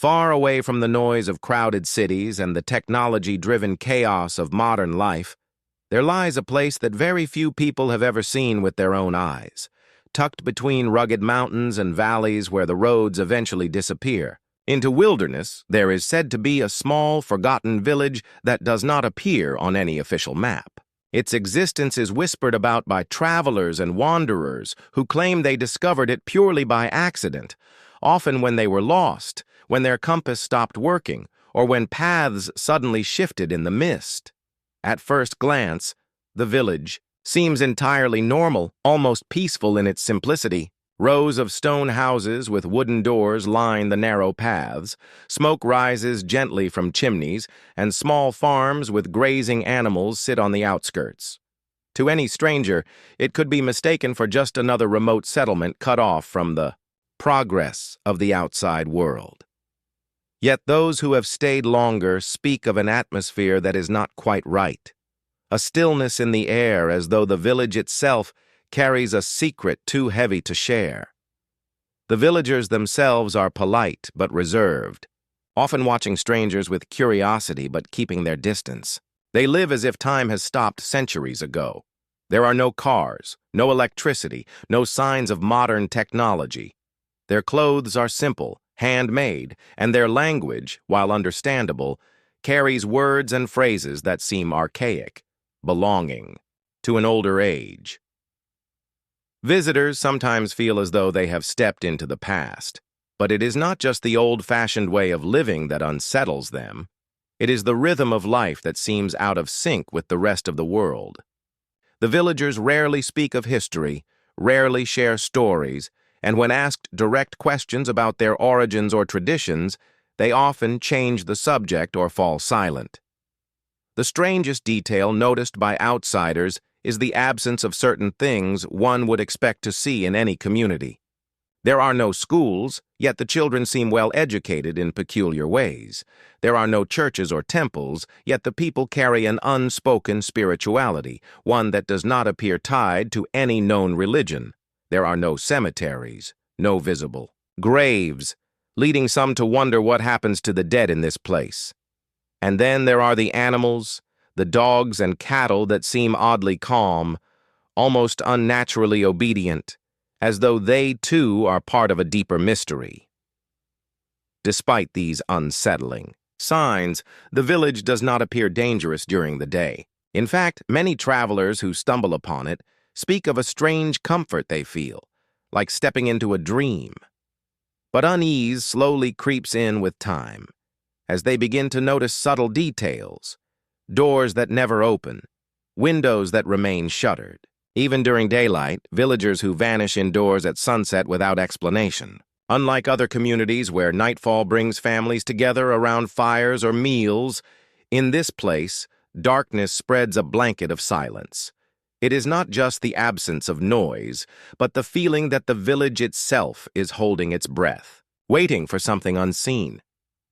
Far away from the noise of crowded cities and the technology-driven chaos of modern life, there lies a place that very few people have ever seen with their own eyes, tucked between rugged mountains and valleys where the roads eventually disappear. Into wilderness, there is said to be a small, forgotten village that does not appear on any official map. Its existence is whispered about by travelers and wanderers who claim they discovered it purely by accident, often when they were lost, when their compass stopped working, or when paths suddenly shifted in the mist. At first glance, the village seems entirely normal, almost peaceful in its simplicity. Rows of stone houses with wooden doors line the narrow paths, smoke rises gently from chimneys, and small farms with grazing animals sit on the outskirts. To any stranger, it could be mistaken for just another remote settlement cut off from the progress of the outside world. Yet those who have stayed longer speak of an atmosphere that is not quite right, a stillness in the air as though the village itself carries a secret too heavy to share. The villagers themselves are polite but reserved, often watching strangers with curiosity but keeping their distance. They live as if time has stopped centuries ago. There are no cars, no electricity, no signs of modern technology. Their clothes are simple, handmade, and their language, while understandable, carries words and phrases that seem archaic, belonging to an older age. Visitors sometimes feel as though they have stepped into the past, but it is not just the old-fashioned way of living that unsettles them. It is the rhythm of life that seems out of sync with the rest of the world. The villagers rarely speak of history, rarely share stories, and when asked direct questions about their origins or traditions, they often change the subject or fall silent. The strangest detail noticed by outsiders is the absence of certain things one would expect to see in any community. There are no schools, yet the children seem well educated in peculiar ways. There are no churches or temples, yet the people carry an unspoken spirituality, one that does not appear tied to any known religion. There are no cemeteries, no visible graves, leading some to wonder what happens to the dead in this place. And then there are the animals, the dogs and cattle that seem oddly calm, almost unnaturally obedient, as though they too are part of a deeper mystery. Despite these unsettling signs, the village does not appear dangerous during the day. In fact, many travelers who stumble upon it speak of a strange comfort they feel, like stepping into a dream. But unease slowly creeps in with time, as they begin to notice subtle details. Doors that never open, windows that remain shuttered. Even during daylight, villagers who vanish indoors at sunset without explanation. Unlike other communities where nightfall brings families together around fires or meals, in this place, darkness spreads a blanket of silence. It is not just the absence of noise, but the feeling that the village itself is holding its breath, waiting for something unseen.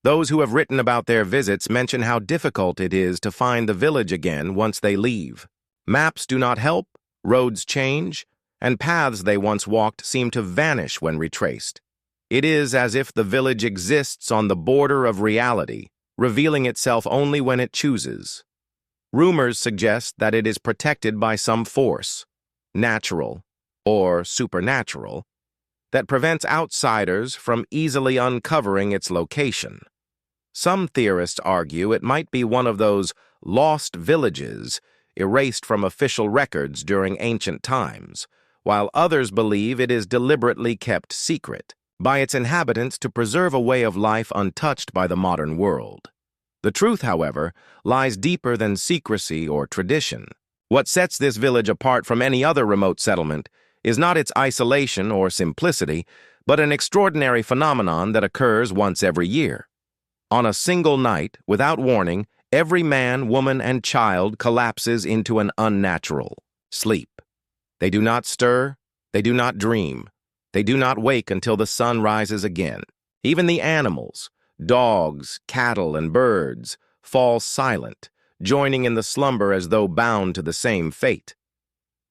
Those who have written about their visits mention how difficult it is to find the village again once they leave. Maps do not help, roads change, and paths they once walked seem to vanish when retraced. It is as if the village exists on the border of reality, revealing itself only when it chooses. Rumors suggest that it is protected by some force, natural or supernatural, that prevents outsiders from easily uncovering its location. Some theorists argue it might be one of those lost villages erased from official records during ancient times, while others believe it is deliberately kept secret by its inhabitants to preserve a way of life untouched by the modern world. The truth, however, lies deeper than secrecy or tradition. What sets this village apart from any other remote settlement is not its isolation or simplicity, but an extraordinary phenomenon that occurs once every year. On a single night, without warning, every man, woman, and child collapses into an unnatural sleep. They do not stir, they do not dream, they do not wake until the sun rises again. Even the animals, dogs, cattle, and birds, fall silent, joining in the slumber as though bound to the same fate.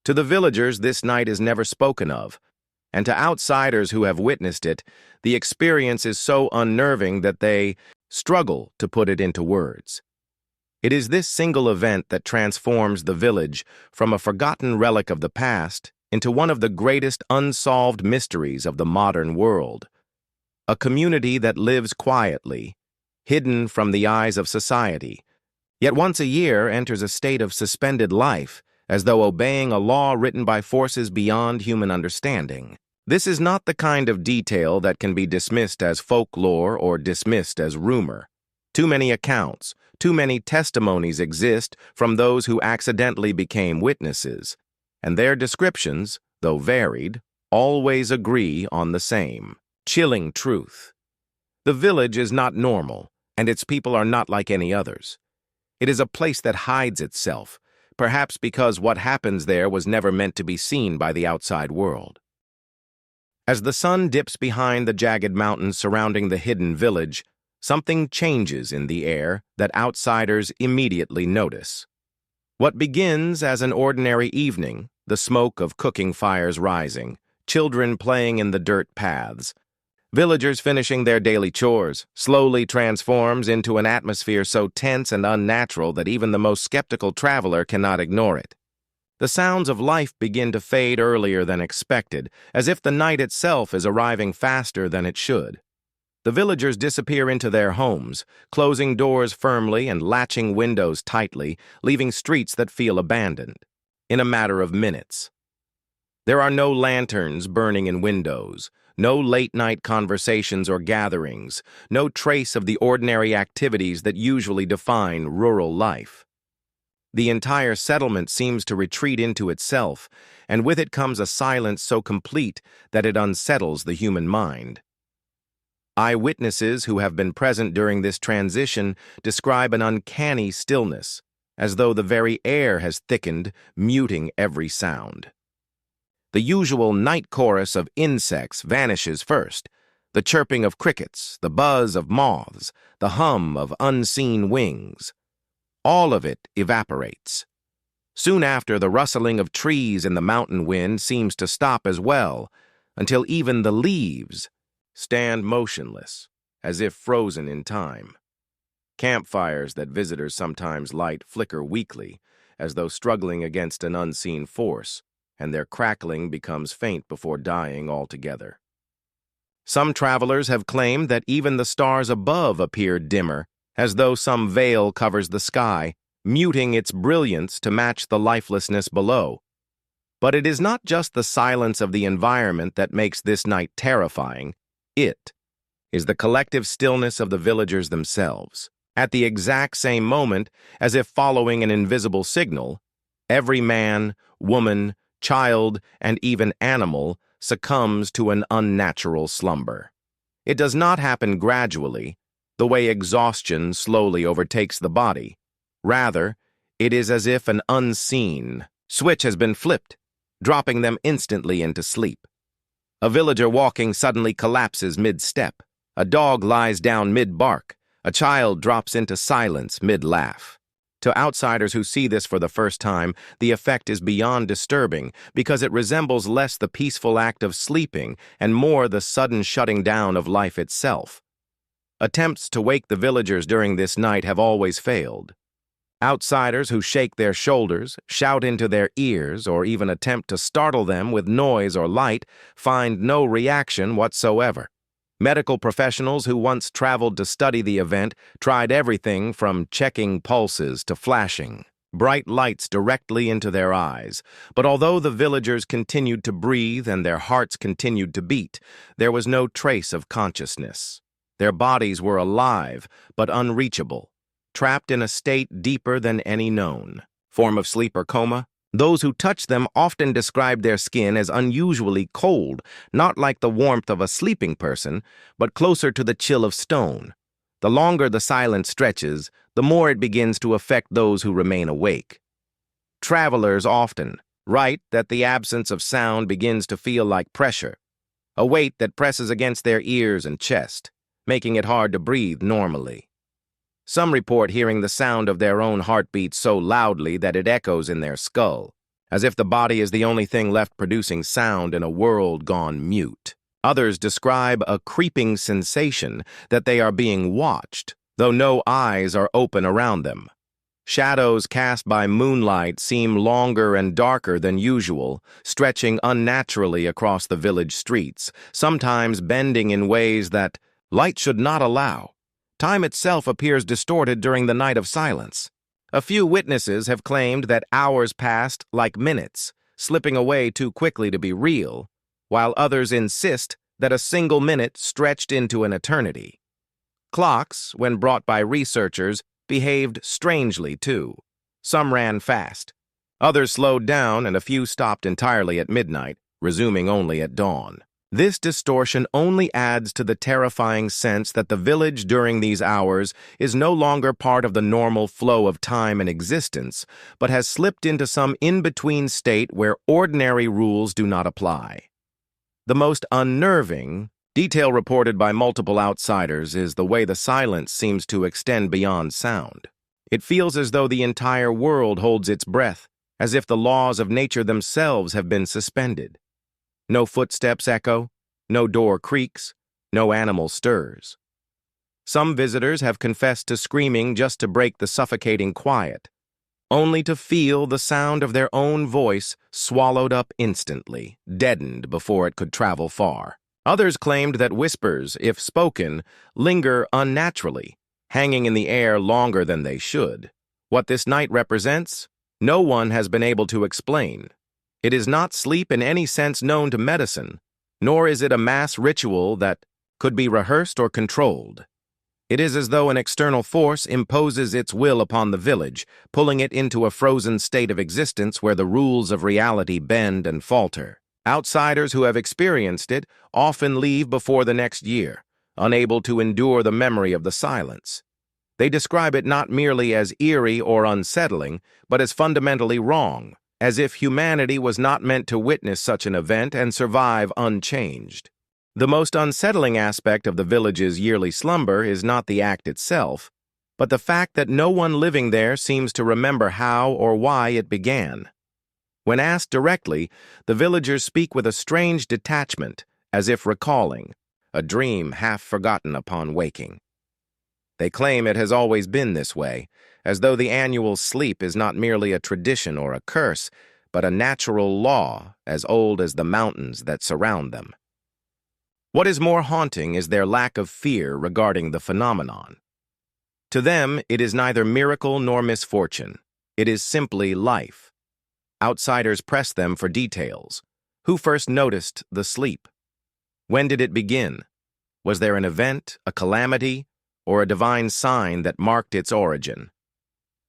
To the villagers, this night is never spoken of, And to outsiders who have witnessed it, the experience is so unnerving that they struggle to put it into words. It is this single event that transforms the village from a forgotten relic of the past into one of the greatest unsolved mysteries of the modern world. A community that lives quietly, hidden from the eyes of society, yet once a year enters a state of suspended life, as though obeying a law written by forces beyond human understanding. This is not the kind of detail that can be dismissed as folklore or dismissed as rumor. Too many accounts, too many testimonies exist from those who accidentally became witnesses, and their descriptions, though varied, always agree on the same chilling truth. The village is not normal, and its people are not like any others. It is a place that hides itself, perhaps because what happens there was never meant to be seen by the outside world. As the sun dips behind the jagged mountains surrounding the hidden village, something changes in the air that outsiders immediately notice. What begins as an ordinary evening, the smoke of cooking fires rising, children playing in the dirt paths, villagers finishing their daily chores, slowly transforms into an atmosphere so tense and unnatural that even the most skeptical traveler cannot ignore it. The sounds of life begin to fade earlier than expected, as if the night itself is arriving faster than it should. The villagers disappear into their homes, closing doors firmly and latching windows tightly, leaving streets that feel abandoned. In a matter of minutes. There are no lanterns burning in windows, no late-night conversations or gatherings, no trace of the ordinary activities that usually define rural life. The entire settlement seems to retreat into itself, and with it comes a silence so complete that it unsettles the human mind. Eyewitnesses who have been present during this transition describe an uncanny stillness, as though the very air has thickened, muting every sound. The usual night chorus of insects vanishes first, the chirping of crickets, the buzz of moths, the hum of unseen wings. All of it evaporates. Soon after, the rustling of trees in the mountain wind seems to stop as well, until even the leaves stand motionless, as if frozen in time. Campfires that visitors sometimes light flicker weakly, as though struggling against an unseen force, and their crackling becomes faint before dying altogether. Some travelers have claimed that even the stars above appear dimmer, as though some veil covers the sky, muting its brilliance to match the lifelessness below. But it is not just the silence of the environment that makes this night terrifying. It is the collective stillness of the villagers themselves. At the exact same moment, as if following an invisible signal, every man, woman, child, and even animal succumbs to an unnatural slumber. It does not happen gradually, the way exhaustion slowly overtakes the body. Rather, it is as if an unseen switch has been flipped, dropping them instantly into sleep. A villager walking suddenly collapses mid-step. A dog lies down mid-bark. A child drops into silence mid-laugh. To outsiders who see this for the first time, the effect is beyond disturbing because it resembles less the peaceful act of sleeping and more the sudden shutting down of life itself. Attempts to wake the villagers during this night have always failed. Outsiders who shake their shoulders, shout into their ears, or even attempt to startle them with noise or light find no reaction whatsoever. Medical professionals who once traveled to study the event tried everything from checking pulses to flashing bright lights directly into their eyes. But although the villagers continued to breathe and their hearts continued to beat, there was no trace of consciousness. Their bodies were alive, but unreachable, trapped in a state deeper than any known form of sleep or coma. Those who touched them often described their skin as unusually cold, not like the warmth of a sleeping person, but closer to the chill of stone. The longer the silence stretches, the more it begins to affect those who remain awake. Travelers often write that the absence of sound begins to feel like pressure, a weight that presses against their ears and chest, making it hard to breathe normally. Some report hearing the sound of their own heartbeat so loudly that it echoes in their skull. as if the body is the only thing left producing sound in a world gone mute. Others describe a creeping sensation that they are being watched, though no eyes are open around them. Shadows cast by moonlight seem longer and darker than usual, stretching unnaturally across the village streets, sometimes bending in ways that light should not allow. Time itself appears distorted during the night of silence. A few witnesses have claimed that hours passed like minutes, slipping away too quickly to be real, while others insist that a single minute stretched into an eternity. Clocks, when brought by researchers, behaved strangely, too. Some ran fast. Others slowed down, and a few stopped entirely at midnight, resuming only at dawn. This distortion only adds to the terrifying sense that the village during these hours is no longer part of the normal flow of time and existence, but has slipped into some in-between state where ordinary rules do not apply. The most unnerving detail reported by multiple outsiders is the way the silence seems to extend beyond sound. It feels as though the entire world holds its breath, as if the laws of nature themselves have been suspended. No footsteps echo, no door creaks, no animal stirs. Some visitors have confessed to screaming just to break the suffocating quiet, only to feel the sound of their own voice swallowed up instantly, deadened before it could travel far. Others claimed that whispers, if spoken, linger unnaturally, hanging in the air longer than they should. What this night represents, no one has been able to explain. It is not sleep in any sense known to medicine, nor is it a mass ritual that could be rehearsed or controlled. It is as though an external force imposes its will upon the village, pulling it into a frozen state of existence where the rules of reality bend and falter. Outsiders who have experienced it often leave before the next year, unable to endure the memory of the silence. They describe it not merely as eerie or unsettling, but as fundamentally wrong, as if humanity was not meant to witness such an event and survive unchanged. The most unsettling aspect of the village's yearly slumber is not the act itself, but the fact that no one living there seems to remember how or why it began. When asked directly, the villagers speak with a strange detachment, as if recalling a dream half forgotten upon waking. They claim it has always been this way, as though the annual sleep is not merely a tradition or a curse, but a natural law as old as the mountains that surround them. What is more haunting is their lack of fear regarding the phenomenon. To them, it is neither miracle nor misfortune. It is simply life. Outsiders press them for details. Who first noticed the sleep? When did it begin? Was there an event, a calamity, or a divine sign that marked its origin?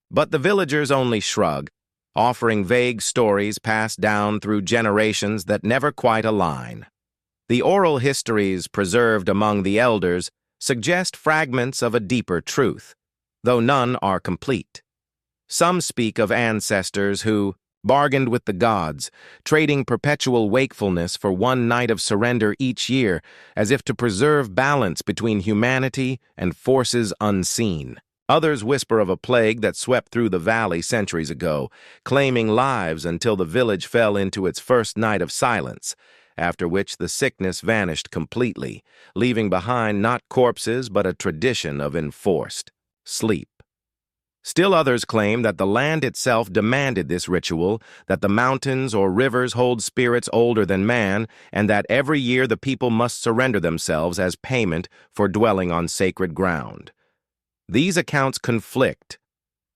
But the villagers only shrug, offering vague stories passed down through generations that never quite align. The oral histories preserved among the elders suggest fragments of a deeper truth, though none are complete. Some speak of ancestors who bargained with the gods, trading perpetual wakefulness for one night of surrender each year, as if to preserve balance between humanity and forces unseen. Others whisper of a plague that swept through the valley centuries ago, claiming lives until the village fell into its first night of silence, after which the sickness vanished completely, leaving behind not corpses but a tradition of enforced sleep. Still others claim that the land itself demanded this ritual, that the mountains or rivers hold spirits older than man, and that every year the people must surrender themselves as payment for dwelling on sacred ground. These accounts conflict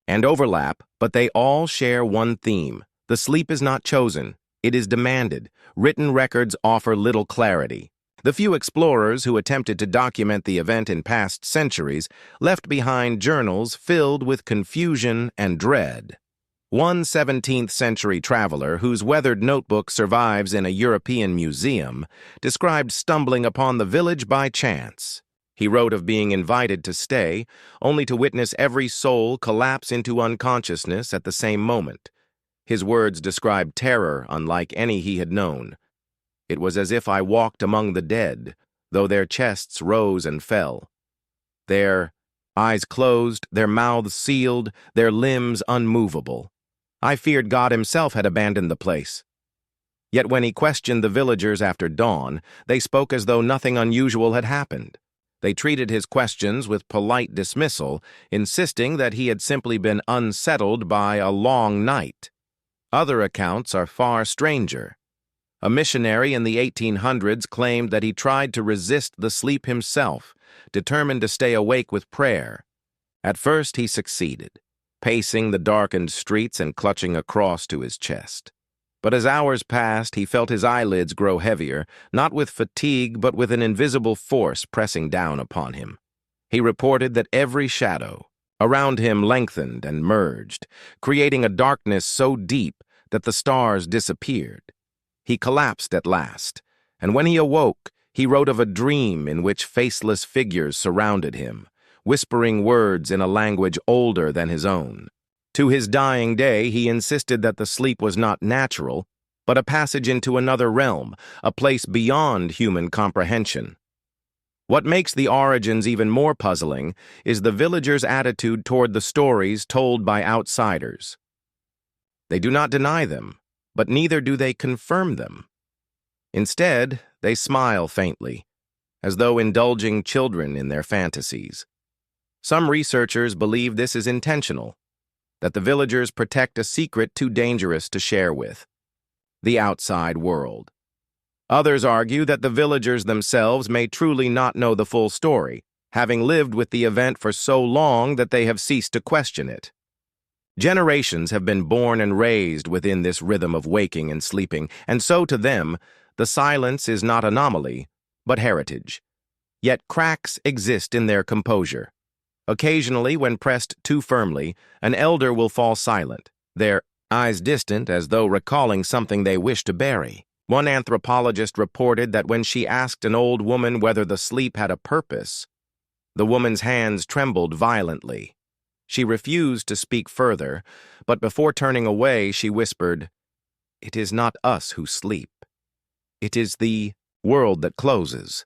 and overlap, but they all share one theme. The sleep is not chosen, it is demanded. Written records offer little clarity. The few explorers who attempted to document the event in past centuries left behind journals filled with confusion and dread. One 17th-century traveler, whose weathered notebook survives in a European museum, described stumbling upon the village by chance. He wrote of being invited to stay, only to witness every soul collapse into unconsciousness at the same moment. His words described terror unlike any he had known. It was as if I walked among the dead, though their chests rose and fell. Their eyes closed, their mouths sealed, their limbs unmovable. I feared God himself had abandoned the place. Yet when he questioned the villagers after dawn, they spoke as though nothing unusual had happened. They treated his questions with polite dismissal, insisting that he had simply been unsettled by a long night. Other accounts are far stranger. A missionary in the 1800s claimed that he tried to resist the sleep himself, determined to stay awake with prayer. At first he succeeded, pacing the darkened streets and clutching a cross to his chest. But as hours passed, he felt his eyelids grow heavier, not with fatigue but with an invisible force pressing down upon him. He reported that every shadow around him lengthened and merged, creating a darkness so deep that the stars disappeared. He collapsed at last, and when he awoke, he wrote of a dream in which faceless figures surrounded him, whispering words in a language older than his own. To his dying day, he insisted that the sleep was not natural, but a passage into another realm, a place beyond human comprehension. What makes the origins even more puzzling is the villagers' attitude toward the stories told by outsiders. They do not deny them, but neither do they confirm them. Instead, they smile faintly, as though indulging children in their fantasies. Some researchers believe this is intentional, that the villagers protect a secret too dangerous to share with the outside world. Others argue that the villagers themselves may truly not know the full story, having lived with the event for so long that they have ceased to question it. Generations have been born and raised within this rhythm of waking and sleeping, and so to them, the silence is not anomaly, but heritage. Yet cracks exist in their composure. Occasionally, when pressed too firmly, an elder will fall silent, their eyes distant as though recalling something they wish to bury. One anthropologist reported that when she asked an old woman whether the sleep had a purpose, the woman's hands trembled violently. She refused to speak further, but before turning away, she whispered, "It is not us who sleep. It is the world that closes."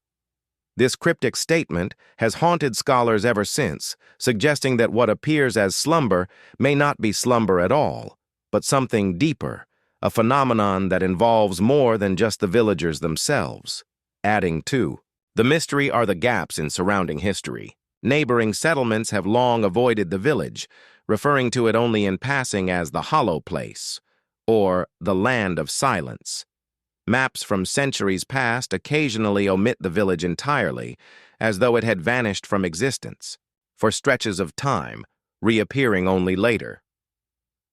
This cryptic statement has haunted scholars ever since, suggesting that what appears as slumber may not be slumber at all, but something deeper, a phenomenon that involves more than just the villagers themselves. Adding to the mystery are the gaps in surrounding history. Neighboring settlements have long avoided the village, referring to it only in passing as the hollow place, or the land of silence. Maps from centuries past occasionally omit the village entirely, as though it had vanished from existence, for stretches of time, reappearing only later.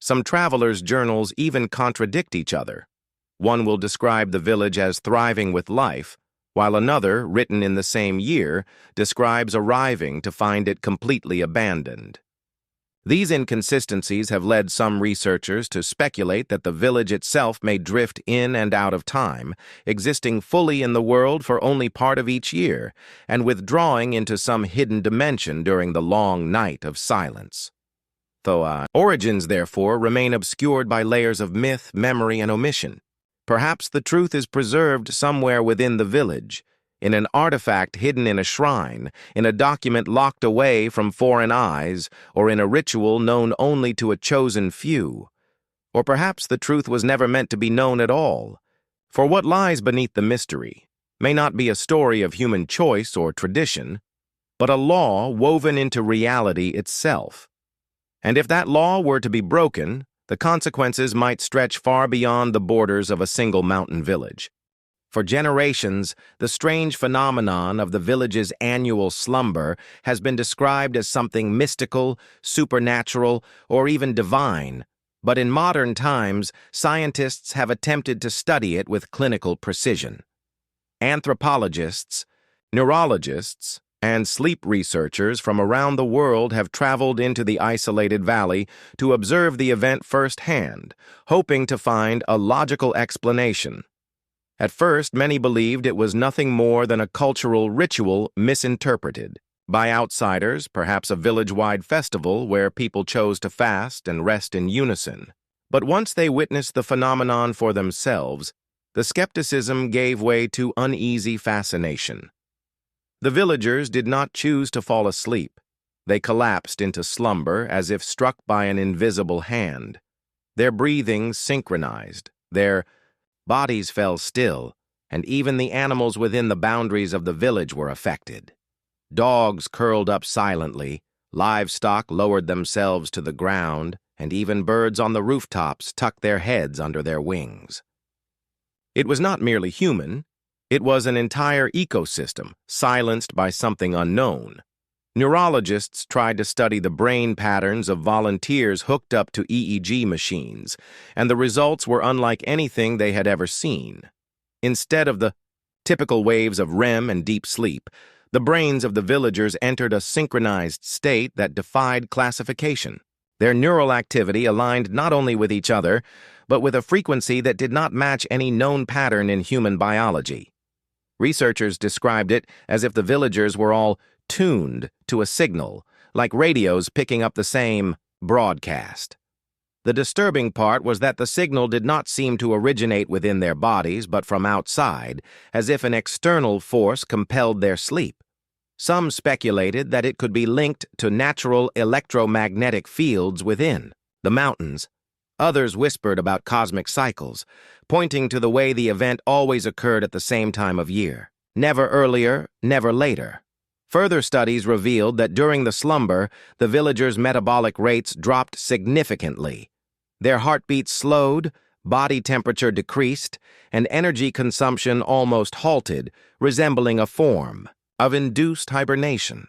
Some travelers' journals even contradict each other. One will describe the village as thriving with life, while another, written in the same year, describes arriving to find it completely abandoned. These inconsistencies have led some researchers to speculate that the village itself may drift in and out of time, existing fully in the world for only part of each year, and withdrawing into some hidden dimension during the long night of silence. Though origins, therefore, remain obscured by layers of myth, memory, and omission. Perhaps the truth is preserved somewhere within the village, in an artifact hidden in a shrine, in a document locked away from foreign eyes, or in a ritual known only to a chosen few. Or perhaps the truth was never meant to be known at all, for what lies beneath the mystery may not be a story of human choice or tradition, but a law woven into reality itself. And if that law were to be broken, the consequences might stretch far beyond the borders of a single mountain village. For generations, the strange phenomenon of the village's annual slumber has been described as something mystical, supernatural, or even divine, but in modern times, scientists have attempted to study it with clinical precision. Anthropologists, neurologists, and sleep researchers from around the world have traveled into the isolated valley to observe the event firsthand, hoping to find a logical explanation. At first, many believed it was nothing more than a cultural ritual misinterpreted. By outsiders, perhaps a village-wide festival where people chose to fast and rest in unison. But once they witnessed the phenomenon for themselves, the skepticism gave way to uneasy fascination. The villagers did not choose to fall asleep. They collapsed into slumber as if struck by an invisible hand. Their breathing synchronized, their bodies fell still, and even the animals within the boundaries of the village were affected. Dogs curled up silently, livestock lowered themselves to the ground, and even birds on the rooftops tucked their heads under their wings. It was not merely human, it was an entire ecosystem, silenced by something unknown. Neurologists tried to study the brain patterns of volunteers hooked up to EEG machines, and the results were unlike anything they had ever seen. Instead of the typical waves of REM and deep sleep, the brains of the villagers entered a synchronized state that defied classification. Their neural activity aligned not only with each other, but with a frequency that did not match any known pattern in human biology. Researchers described it as if the villagers were all tuned to a signal, like radios picking up the same broadcast. The disturbing part was that the signal did not seem to originate within their bodies, but from outside, as if an external force compelled their sleep. Some speculated that it could be linked to natural electromagnetic fields within the mountains. Others whispered about cosmic cycles, pointing to the way the event always occurred at the same time of year. Never earlier, never later. Further studies revealed that during the slumber, the villagers' metabolic rates dropped significantly. Their heartbeats slowed, body temperature decreased, and energy consumption almost halted, resembling a form of induced hibernation.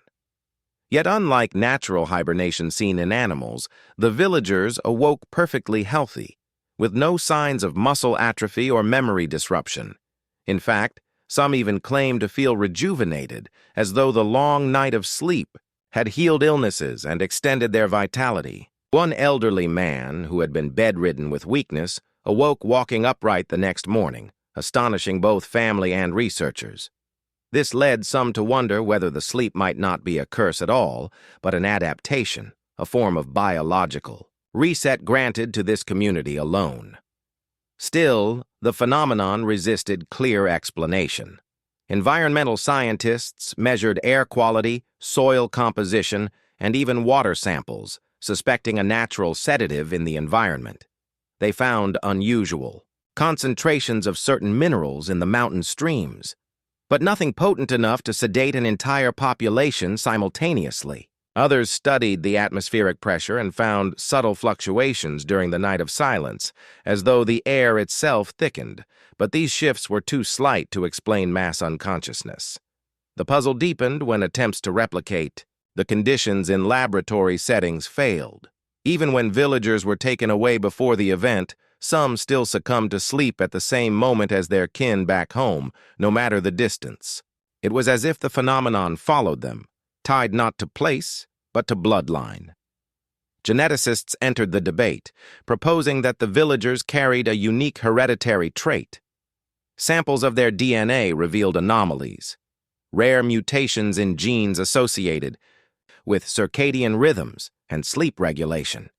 Yet unlike natural hibernation seen in animals, the villagers awoke perfectly healthy, with no signs of muscle atrophy or memory disruption. In fact, some even claimed to feel rejuvenated, as though the long night of sleep had healed illnesses and extended their vitality. One elderly man, who had been bedridden with weakness, awoke walking upright the next morning, astonishing both family and researchers. This led some to wonder whether the sleep might not be a curse at all, but an adaptation, a form of biological reset granted to this community alone. Still, the phenomenon resisted clear explanation. Environmental scientists measured air quality, soil composition, and even water samples, suspecting a natural sedative in the environment. They found unusual concentrations of certain minerals in the mountain streams, but nothing potent enough to sedate an entire population simultaneously. Others studied the atmospheric pressure and found subtle fluctuations during the night of silence, as though the air itself thickened, but these shifts were too slight to explain mass unconsciousness. The puzzle deepened when attempts to replicate the conditions in laboratory settings failed. Even when villagers were taken away before the event, some still succumbed to sleep at the same moment as their kin back home, no matter the distance. It was as if the phenomenon followed them, tied not to place, but to bloodline. Geneticists entered the debate, proposing that the villagers carried a unique hereditary trait. Samples of their DNA revealed anomalies, rare mutations in genes associated with circadian rhythms and sleep regulation.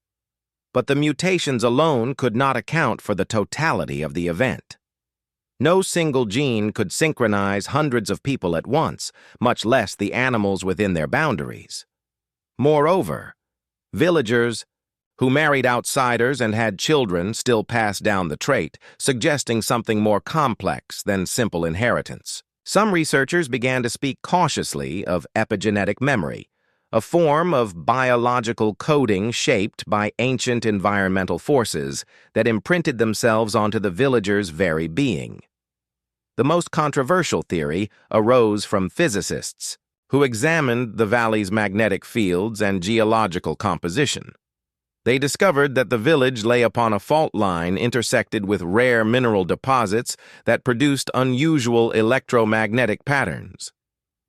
But the mutations alone could not account for the totality of the event. No single gene could synchronize hundreds of people at once, much less the animals within their boundaries. Moreover, villagers who married outsiders and had children still passed down the trait, suggesting something more complex than simple inheritance. Some researchers began to speak cautiously of epigenetic memory, a form of biological coding shaped by ancient environmental forces that imprinted themselves onto the villagers' very being. The most controversial theory arose from physicists who examined the valley's magnetic fields and geological composition. They discovered that the village lay upon a fault line intersected with rare mineral deposits that produced unusual electromagnetic patterns.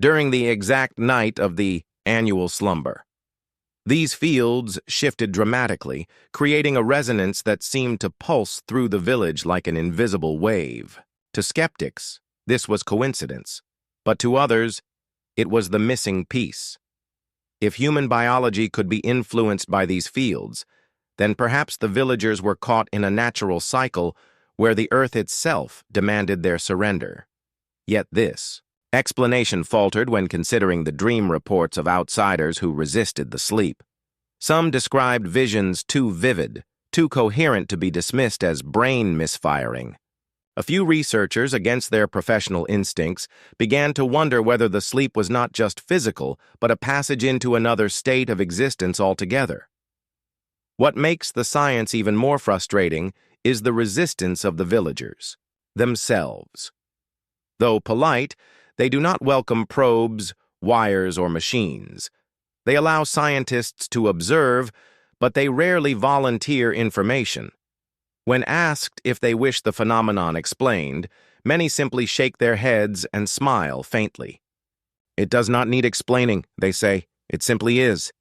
During the exact night of the annual slumber, these fields shifted dramatically, creating a resonance that seemed to pulse through the village like an invisible wave. To skeptics, this was coincidence, but to others, it was the missing piece. If human biology could be influenced by these fields, then perhaps the villagers were caught in a natural cycle where the earth itself demanded their surrender. Yet this explanation faltered when considering the dream reports of outsiders who resisted the sleep. Some described visions too vivid, too coherent to be dismissed as brain misfiring. A few researchers, against their professional instincts, began to wonder whether the sleep was not just physical, but a passage into another state of existence altogether. What makes the science even more frustrating is the resistance of the villagers themselves. Though polite, they do not welcome probes, wires, or machines. They allow scientists to observe, but they rarely volunteer information. When asked if they wish the phenomenon explained, many simply shake their heads and smile faintly. "It does not need explaining," they say. "It simply is."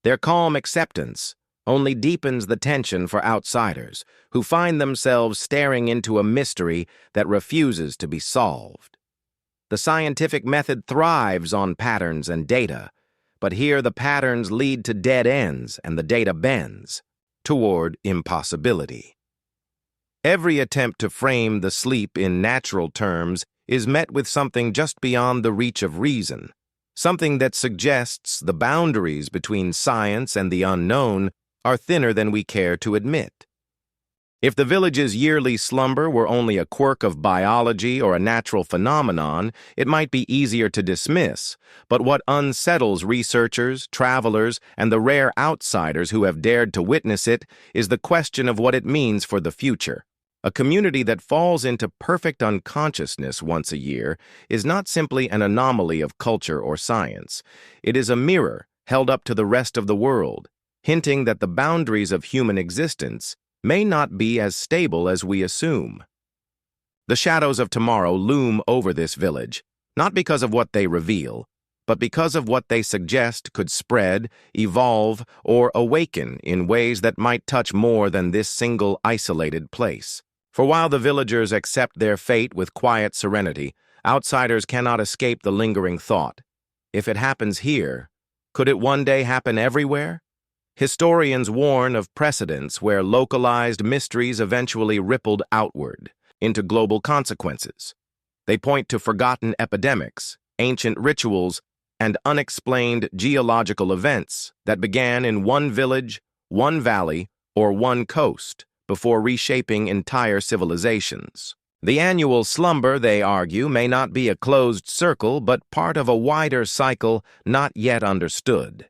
Their calm acceptance only deepens the tension for outsiders, who find themselves staring into a mystery that refuses to be solved. The scientific method thrives on patterns and data, but here the patterns lead to dead ends and the data bends toward impossibility. Every attempt to frame the sleep in natural terms is met with something just beyond the reach of reason, something that suggests the boundaries between science and the unknown are thinner than we care to admit. If the village's yearly slumber were only a quirk of biology or a natural phenomenon, it might be easier to dismiss, but what unsettles researchers, travelers, and the rare outsiders who have dared to witness it is the question of what it means for the future. A community that falls into perfect unconsciousness once a year is not simply an anomaly of culture or science. It is a mirror held up to the rest of the world, hinting that the boundaries of human existence may not be as stable as we assume. The shadows of tomorrow loom over this village, not because of what they reveal, but because of what they suggest could spread, evolve, or awaken in ways that might touch more than this single isolated place. For while the villagers accept their fate with quiet serenity, outsiders cannot escape the lingering thought: if it happens here, could it one day happen everywhere? Historians warn of precedents where localized mysteries eventually rippled outward into global consequences. They point to forgotten epidemics, ancient rituals, and unexplained geological events that began in one village, one valley, or one coast before reshaping entire civilizations. The annual slumber, they argue, may not be a closed circle, but part of a wider cycle not yet understood.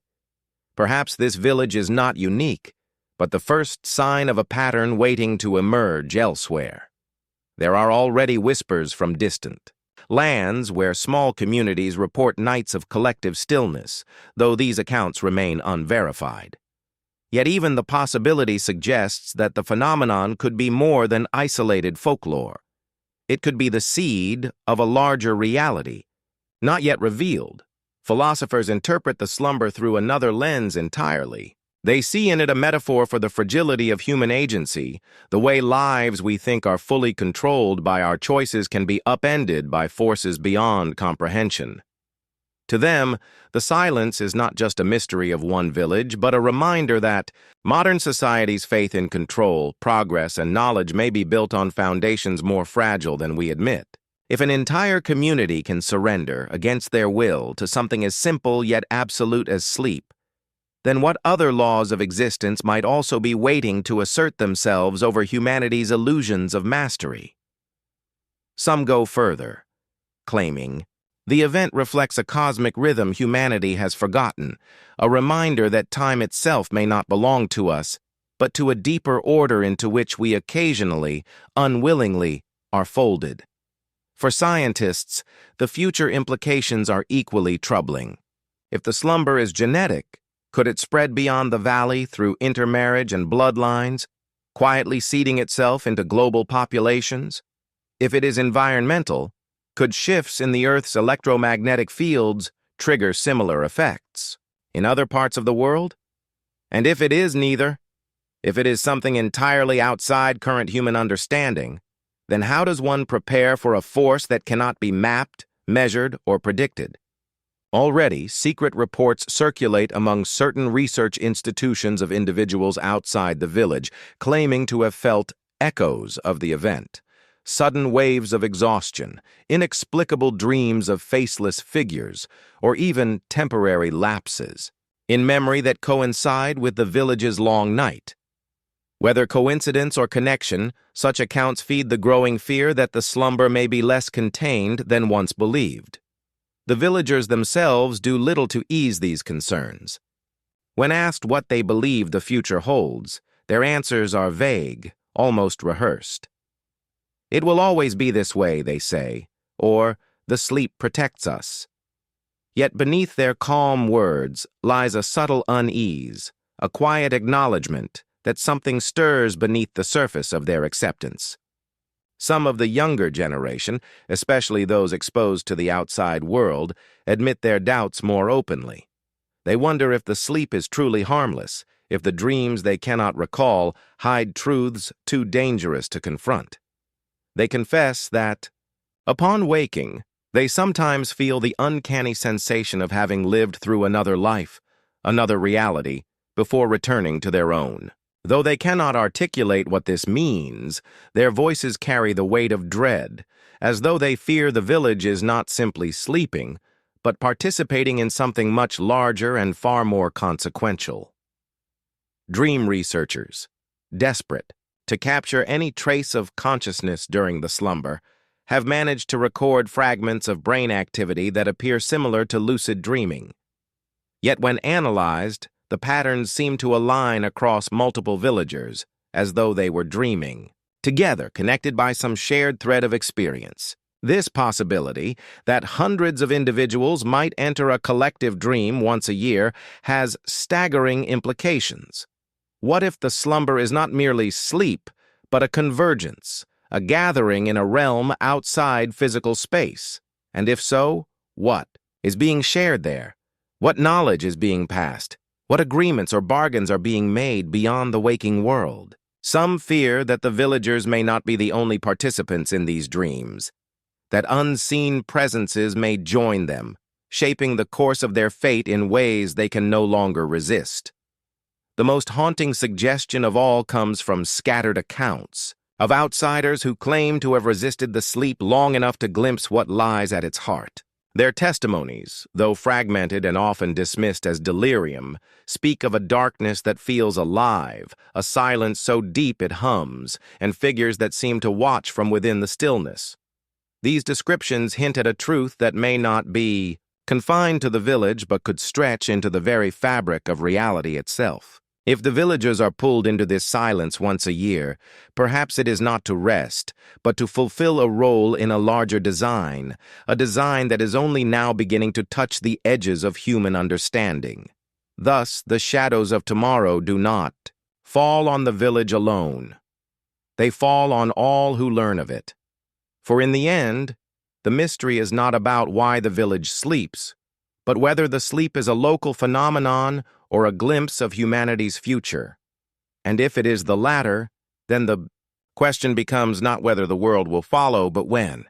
Perhaps this village is not unique, but the first sign of a pattern waiting to emerge elsewhere. There are already whispers from distant lands where small communities report nights of collective stillness, though these accounts remain unverified. Yet even the possibility suggests that the phenomenon could be more than isolated folklore. It could be the seed of a larger reality, not yet revealed. Philosophers interpret the slumber through another lens entirely. They see in it a metaphor for the fragility of human agency, the way lives we think are fully controlled by our choices can be upended by forces beyond comprehension. To them, the silence is not just a mystery of one village, but a reminder that modern society's faith in control, progress, and knowledge may be built on foundations more fragile than we admit. If an entire community can surrender, against their will, to something as simple yet absolute as sleep, then what other laws of existence might also be waiting to assert themselves over humanity's illusions of mastery? Some go further, claiming the event reflects a cosmic rhythm humanity has forgotten, a reminder that time itself may not belong to us, but to a deeper order into which we occasionally, unwillingly, are folded. For scientists, the future implications are equally troubling. If the slumber is genetic, could it spread beyond the valley through intermarriage and bloodlines, quietly seeding itself into global populations? If it is environmental, could shifts in the Earth's electromagnetic fields trigger similar effects in other parts of the world? And if it is neither, if it is something entirely outside current human understanding, then how does one prepare for a force that cannot be mapped, measured, or predicted? Already, secret reports circulate among certain research institutions of individuals outside the village, claiming to have felt echoes of the event. Sudden waves of exhaustion, inexplicable dreams of faceless figures, or even temporary lapses in memory that coincide with the village's long night. Whether coincidence or connection, such accounts feed the growing fear that the slumber may be less contained than once believed. The villagers themselves do little to ease these concerns. When asked what they believe the future holds, their answers are vague, almost rehearsed. "It will always be this way," they say, or "the sleep protects us." Yet beneath their calm words lies a subtle unease, a quiet acknowledgement that something stirs beneath the surface of their acceptance. Some of the younger generation, especially those exposed to the outside world, admit their doubts more openly. They wonder if the sleep is truly harmless, if the dreams they cannot recall hide truths too dangerous to confront. They confess that, upon waking, they sometimes feel the uncanny sensation of having lived through another life, another reality, before returning to their own. Though they cannot articulate what this means, their voices carry the weight of dread, as though they fear the village is not simply sleeping, but participating in something much larger and far more consequential. Dream researchers, desperate to capture any trace of consciousness during the slumber, have managed to record fragments of brain activity that appear similar to lucid dreaming. Yet when analyzed, the patterns seem to align across multiple villagers, as though they were dreaming, together connected by some shared thread of experience. This possibility, that hundreds of individuals might enter a collective dream once a year, has staggering implications. What if the slumber is not merely sleep, but a convergence, a gathering in a realm outside physical space? And if so, what is being shared there? What knowledge is being passed? What agreements or bargains are being made beyond the waking world? Some fear that the villagers may not be the only participants in these dreams, that unseen presences may join them, shaping the course of their fate in ways they can no longer resist. The most haunting suggestion of all comes from scattered accounts of outsiders who claim to have resisted the sleep long enough to glimpse what lies at its heart. Their testimonies, though fragmented and often dismissed as delirium, speak of a darkness that feels alive, a silence so deep it hums, and figures that seem to watch from within the stillness. These descriptions hint at a truth that may not be confined to the village but could stretch into the very fabric of reality itself. If the villagers are pulled into this silence once a year, perhaps it is not to rest, but to fulfill a role in a larger design, a design that is only now beginning to touch the edges of human understanding. Thus, the shadows of tomorrow do not fall on the village alone. They fall on all who learn of it. For in the end, the mystery is not about why the village sleeps, but whether the sleep is a local phenomenon or a glimpse of humanity's future. And if it is the latter, then the question becomes not whether the world will follow, but when.